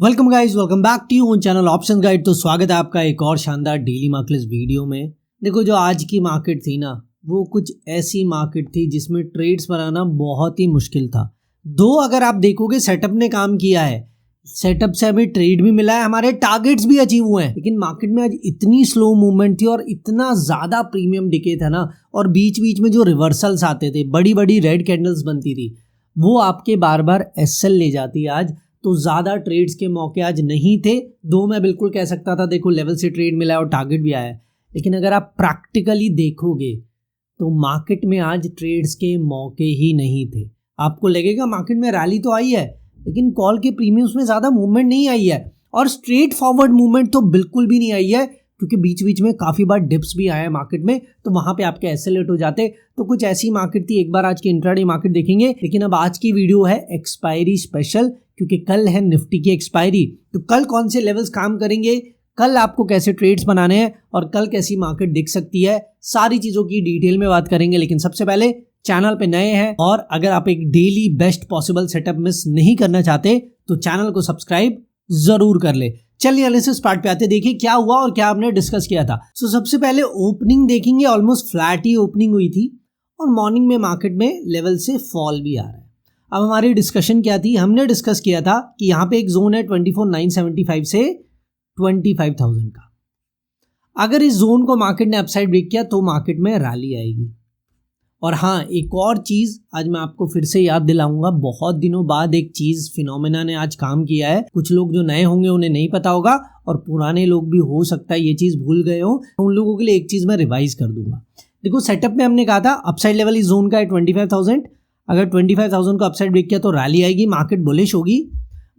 Welcome guys, welcome back to you on channel option guide. तो स्वागत है आपका एक और शानदार डेली मार्केट वीडियो में। देखो, जो आज की मार्केट थी ना, वो कुछ ऐसी मार्केट थी जिसमें ट्रेड्स बनाना बहुत ही मुश्किल था। दो अगर आप देखोगे सेटअप ने काम किया है, सेटअप से हमें ट्रेड भी मिला है, हमारे टारगेट्स भी अचीव हुए हैं, लेकिन मार्केट में आज इतनी स्लो मूवमेंट थी और इतना ज़्यादा प्रीमियम डिके था ना, और बीच बीच में जो रिवर्सल्स आते थे, बड़ी बड़ी रेड कैंडल्स बनती थी, वो आपके बार बार एसएल ले जाती है आज। तो ज़्यादा ट्रेड्स के मौके आज नहीं थे। दो मैं बिल्कुल कह सकता था, देखो लेवल से ट्रेड मिला है और टारगेट भी आया है, लेकिन अगर आप प्रैक्टिकली देखोगे तो मार्केट में आज ट्रेड्स के मौके ही नहीं थे। आपको लगेगा मार्केट में रैली तो आई है, लेकिन कॉल के प्रीमियम्स में ज़्यादा मूवमेंट नहीं आई है, और स्ट्रेट फॉरवर्ड मूवमेंट तो बिल्कुल भी नहीं आई है, क्योंकि बीच बीच में काफ़ी बार डिप्स भी आए हैं मार्केट में, तो वहाँ पे आपके एसेलेट हो जाते। तो कुछ ऐसी मार्केट थी। एक बार आज की इंट्राडे मार्केट देखेंगे, लेकिन अब आज की वीडियो है एक्सपायरी स्पेशल, क्योंकि कल है निफ्टी की एक्सपायरी। तो कल कौन से लेवल्स काम करेंगे, कल आपको कैसे ट्रेड्स बनाने हैं, और कल कैसी मार्केट दिख सकती है, सारी चीज़ों की डिटेल में बात करेंगे। लेकिन सबसे पहले चैनल पे नए हैं और अगर आप एक daily best possible setup miss नहीं करना चाहते तो चैनल को सब्सक्राइब जरूर कर ले। चलिए एनालिसिस पार्ट पे आते, देखिए क्या हुआ और क्या आपने डिस्कस किया था। सो सबसे पहले ओपनिंग देखेंगे, ऑलमोस्ट फ्लैट ही ओपनिंग हुई थी और मॉर्निंग में मार्केट में लेवल से फॉल भी आ रहा है। अब हमारी डिस्कशन क्या थी, हमने डिस्कस किया था कि यहाँ पे एक जोन है 24,975 से 25,000 का। अगर इस जोन को मार्केट ने अपसाइड ब्रेक किया तो मार्केट में रैली आएगी। और हाँ, एक और चीज़ आज मैं आपको फिर से याद दिलाऊंगा, बहुत दिनों बाद एक चीज़ फिनोमेना ने आज काम किया है। कुछ लोग जो नए होंगे उन्हें नहीं पता होगा, और पुराने लोग भी हो सकता है ये चीज़ भूल गए हो, उन लोगों के लिए एक चीज़ मैं रिवाइज कर दूंगा। देखो, सेटअप में हमने कहा था अपसाइड लेवल इस जोन का है 25,000। अगर 25,000 को अपसाइड ब्रेक किया तो रैली आएगी, मार्केट बुलिश होगी।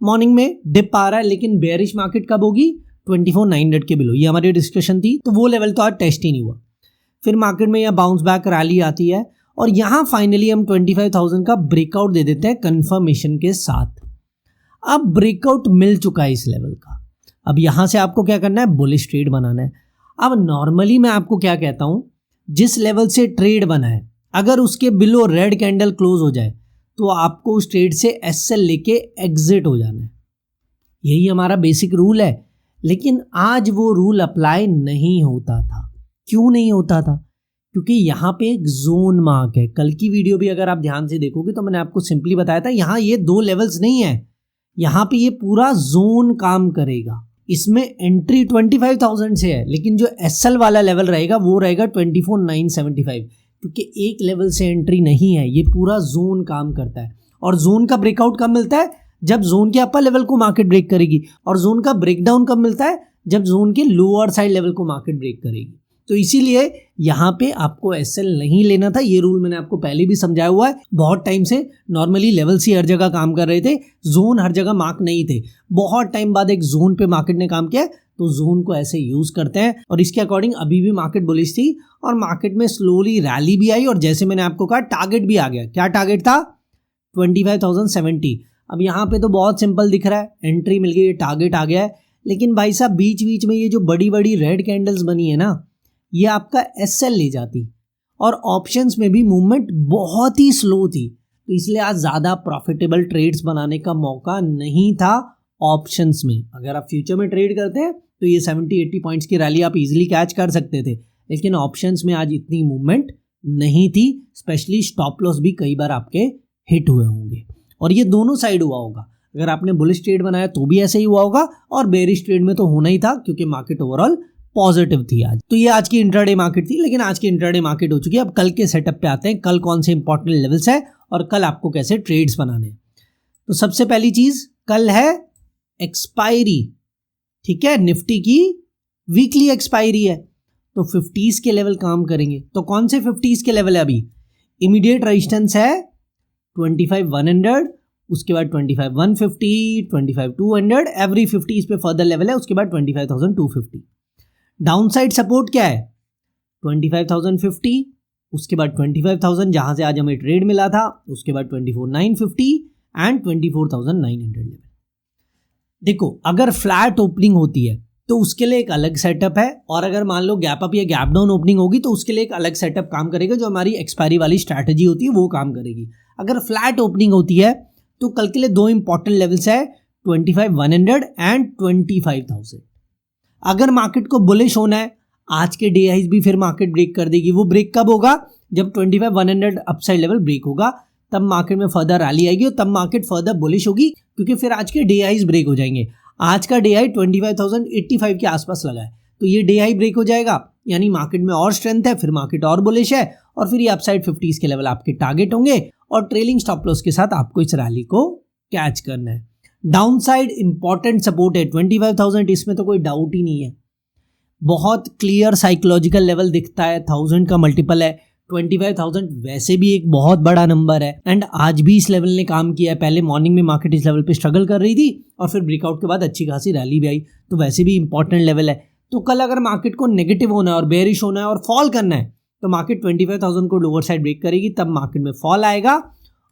मॉर्निंग में डिप आ रहा है, लेकिन बेयरिश मार्केट कब होगी, 24,900 के बिलो। ये हमारी डिस्कशन थी, तो वो लेवल तो आज टेस्ट ही नहीं हुआ। फिर मार्केट में यहाँ बाउंस बैक रैली आती है, और यहाँ फाइनली हम 25,000 का ब्रेकआउट दे देते हैं कंफर्मेशन के साथ। अब ब्रेकआउट मिल चुका है इस लेवल का। अब यहाँ से आपको क्या करना है, बुलिश ट्रेड बनाना है। अब नॉर्मली मैं आपको क्या कहता हूँ, जिस लेवल से ट्रेड बना है, अगर उसके बिलो रेड कैंडल क्लोज हो जाए तो आपको उस ट्रेड से एसएल लेके एग्जिट हो जाना है। यही हमारा बेसिक रूल है, लेकिन आज वो रूल अप्लाई नहीं होता था। क्यों नहीं होता था? क्योंकि यहाँ पे एक जोन मार्क है। कल की वीडियो भी अगर आप ध्यान से देखोगे तो मैंने आपको सिंपली बताया था, यहाँ ये दो लेवल्स नहीं है, यहाँ पे ये पूरा जोन काम करेगा। इसमें एंट्री 25,000 से है, लेकिन जो एसएल वाला लेवल रहेगा वो रहेगा 24,975, क्योंकि एक लेवल से एंट्री नहीं है, ये पूरा जोन काम करता है। और जोन का ब्रेकआउट कब मिलता है, जब जोन के अपर लेवल को मार्केट ब्रेक करेगी, और जोन का ब्रेकडाउन कब मिलता है, जब जोन के लोअर साइड लेवल को मार्केट ब्रेक करेगी। तो इसीलिए यहाँ पे आपको एसएल नहीं लेना था। ये रूल मैंने आपको पहले भी समझाया हुआ है। बहुत टाइम से नॉर्मली लेवल्स ही हर जगह काम कर रहे थे, जोन हर जगह मार्क नहीं थे। बहुत टाइम बाद एक जोन पे मार्केट ने काम किया, तो जोन को ऐसे यूज करते हैं। और इसके अकॉर्डिंग अभी भी मार्केट बुलिश थी, और मार्केट में स्लोली रैली भी आई, और जैसे मैंने आपको कहा टारगेट भी आ गया। क्या टारगेट था, 25,070। अब यहाँ पे तो बहुत सिंपल दिख रहा है, एंट्री मिल गई, टारगेट आ गया है। लेकिन भाई साहब, बीच बीच में ये जो बड़ी बड़ी रेड कैंडल्स बनी है ना, ये आपका एसएल ले जाती, और ऑप्शंस में भी मूवमेंट बहुत ही स्लो थी, तो इसलिए आज ज़्यादा प्रॉफिटेबल ट्रेड्स बनाने का मौका नहीं था ऑप्शंस में। अगर आप फ्यूचर में ट्रेड करते हैं तो ये 70-80 पॉइंट्स की रैली आप इजीली कैच कर सकते थे, लेकिन ऑप्शंस में आज इतनी मूवमेंट नहीं थी। स्पेशली स्टॉप लॉस भी कई बार आपके हिट हुए होंगे, और ये दोनों साइड हुआ होगा। अगर आपने बुलिश ट्रेड बनाया तो भी ऐसे ही हुआ होगा, और बेरिश ट्रेड में तो होना ही था, क्योंकि मार्केट ओवरऑल पॉजिटिव थी आज। तो ये आज की इंट्राडे मार्केट थी, लेकिन आज की इंट्राडे मार्केट हो चुकी है। अब कल के सेटअप पे आते हैं, कल कौन से इंपॉर्टेंट लेवल्स है और कल आपको कैसे ट्रेड्स बनाने हैं। तो सबसे पहली चीज, कल है एक्सपायरी, ठीक है, निफ्टी की वीकली एक्सपायरी है, तो 50s के लेवल काम करेंगे। तो कौन से 50s के लेवल है, अभी इमीडिएट रेजिस्टेंस है 25,100, उसके बाद 25,150, 25,200, एवरी 50 इस पे फर्दर लेवल है, उसके बाद 25,250। डाउन साइड सपोर्ट क्या है, 25,050, उसके बाद 25,000 जहां से आज हमें ट्रेड मिला था, उसके बाद 24,950 एंड 24,900 लेवल। देखो, अगर फ्लैट ओपनिंग होती है तो उसके लिए एक अलग सेटअप है, और अगर मान लो गैप अप या गैप डाउन ओपनिंग होगी तो उसके लिए एक अलग सेटअप काम करेगा, जो हमारी एक्सपायरी वाली स्ट्रैटेजी होती है वो काम करेगी। अगर फ्लैट ओपनिंग होती है तो कल के लिए दो इंपॉर्टेंट लेवल्स है, 25,100 एंड 25,000। अगर मार्केट को बुलिश होना है, आज के डे हाइज भी फिर मार्केट ब्रेक कर देगी। वो ब्रेक कब होगा? जब 25,100 अपसाइड लेवल ब्रेक होगा, तब मार्केट में फर्दर रैली आएगी और तब मार्केट फर्दर बुलिश होगी, क्योंकि फिर आज के डे हाइज ब्रेक हो जाएंगे। आज का डे हाई 25,085 के आसपास लगा है, तो ये डे हाई ब्रेक हो जाएगा, यानी मार्केट में और स्ट्रेंथ है, फिर मार्केट और बुलिश है और फिर ये अपसाइड 50s के लेवल आपके टारगेट होंगे और ट्रेलिंग स्टॉप लॉस के साथ आपको इस रैली को कैच करना है। डाउन साइड इंपॉर्टेंट सपोर्ट है 25,000, इसमें तो कोई डाउट ही नहीं है। बहुत क्लियर साइकोलॉजिकल लेवल दिखता है, 1000 का मल्टीपल है। 25,000 वैसे भी एक बहुत बड़ा नंबर है एंड आज भी इस लेवल ने काम किया है। पहले मॉर्निंग में मार्केट इस लेवल पे स्ट्रगल कर रही थी और फिर ब्रेकआउट के बाद अच्छी खासी रैली भी आई, तो वैसे भी इंपॉर्टेंट लेवल है। तो कल अगर मार्केट को नेगेटिव होना है और बेयरिश होना है और फॉल करना है, तो मार्केट 25,000 को लोअर साइड ब्रेक करेगी, तब मार्केट में फॉल आएगा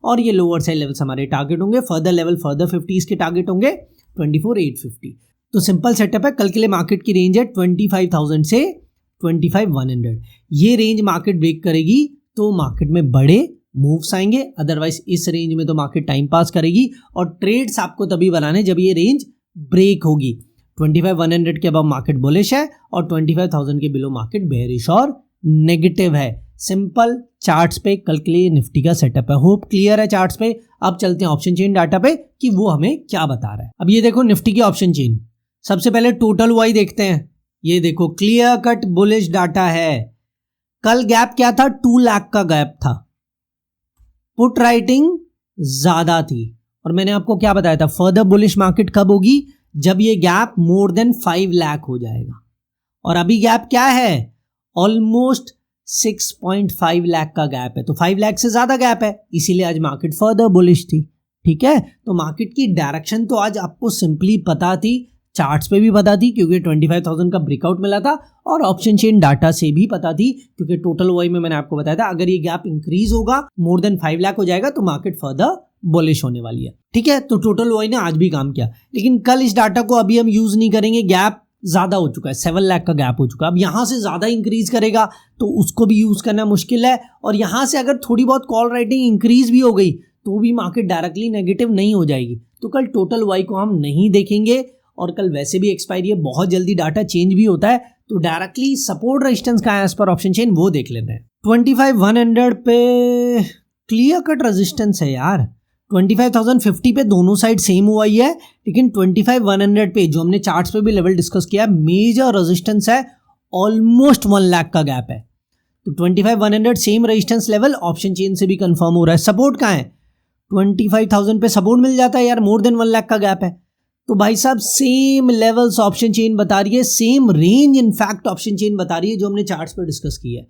और ये लोअर साइड लेवल्स हमारे टारगेट होंगे। फर्दर लेवल फर्दर 50s के टारगेट होंगे 24,850। तो सिंपल सेटअप है। कल के लिए मार्केट की रेंज है 25,000 से 25,100। ये रेंज मार्केट ब्रेक करेगी तो मार्केट में बड़े मूव्स आएंगे, अदरवाइज इस रेंज में तो मार्केट टाइम पास करेगी और ट्रेड्स आपको तभी बनाने जब ये रेंज ब्रेक होगी। 25,100 के अबव मार्केट बुलिश है और 25,000 के बिलो मार्केट बेयरिश और नेगेटिव है। सिंपल चार्ट्स पे कल के लिए निफ्टी का सेटअप है। होप क्लियर है चार्ट्स पे। अब चलते हैं ऑप्शन चेन डाटा पे कि वो हमें क्या बता रहा है। अब ये देखो निफ्टी की ऑप्शन चेन। सबसे पहले टोटल वाई देखते हैं। ये देखो क्लियर कट बुलिश डाटा है। कल गैप क्या था? 2 लाख का गैप था। पुट राइटिंग ज्यादा थी और मैंने आपको क्या बताया था, फर्दर बुलिश मार्केट कब होगी? जब ये गैप मोर देन 5 लाख हो जाएगा। और अभी गैप क्या है? ऑलमोस्ट 6.5 लाख का गैप है, तो 5 लाख से ज्यादा गैप है, इसीलिए आज मार्केट फर्दर बुलिश थी। ठीक है, तो मार्केट की डायरेक्शन तो आज आपको सिंपली पता थी, चार्ट्स पे भी पता थी क्योंकि 25,000 का ब्रेकआउट मिला था और ऑप्शन चेन डाटा से भी पता थी क्योंकि टोटल वाई में मैंने आपको बताया था अगर ये गैप इंक्रीज होगा मोर देन 5 लाख हो जाएगा तो मार्केट फर्दर बुलिश होने वाली है। ठीक है, तो टोटल वाई ने आज भी काम किया, लेकिन कल इस डाटा को अभी हम यूज नहीं करेंगे। गैप ज्यादा हो चुका है, 7 लाख का गैप हो चुका है। अब यहां से ज्यादा इंक्रीज करेगा तो उसको भी यूज करना मुश्किल है और यहां से अगर थोड़ी बहुत कॉल राइटिंग इंक्रीज भी हो गई तो भी मार्केट डायरेक्टली नेगेटिव नहीं हो जाएगी। तो कल टोटल वाई को हम नहीं देखेंगे और कल वैसे भी एक्सपायरी है, बहुत जल्दी डाटा चेंज भी होता है, तो डायरेक्टली सपोर्ट रेजिस्टेंस का है एज पर ऑप्शन चेन वो देख लेते हैं। 25,100 पे क्लियर कट रेजिस्टेंस है यार। 25,050 पे दोनों साइड सेम हुआ ही है, लेकिन 25,100 पे जो हमने चार्ट्स पे भी लेवल डिस्कस किया मेजर रेजिस्टेंस है, ऑलमोस्ट 1 लाख का गैप है। तो 25,100 same resistance level option chain से भी कंफर्म हो रहा है। सपोर्ट कहाँ है? 25,000 पे सपोर्ट मिल जाता है यार, मोर देन 1 लाख का गैप है। तो भाई साहब सेम लेवल्स ऑप्शन चेन बता रही है, same range in fact option chain बता रही है जो हमने चार्ट्स पे डिस्कस की है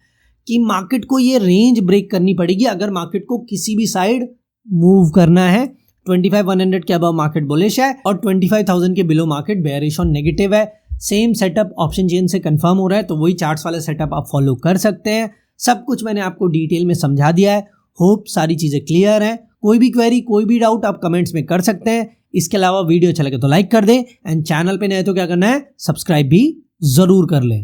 कि मार्केट को ये रेंज ब्रेक करनी पड़ेगी अगर मार्केट को किसी भी साइड मूव करना है। 25,100 के अबव मार्केट बुलिश है और 25,000 के बिलो मार्केट बेयरिश और नेगेटिव है। सेम सेटअप ऑप्शन चेन से कंफर्म हो रहा है, तो वही चार्ट्स वाला सेटअप आप फॉलो कर सकते हैं। सब कुछ मैंने आपको डिटेल में समझा दिया है। होप सारी चीजें क्लियर हैं। कोई भी क्वेरी कोई भी डाउट आप कमेंट्स में कर सकते हैं। इसके अलावा वीडियो अच्छा लगे तो लाइक कर दें एंड चैनल पे नए तो क्या करना है, सब्सक्राइब भी जरूर कर लें।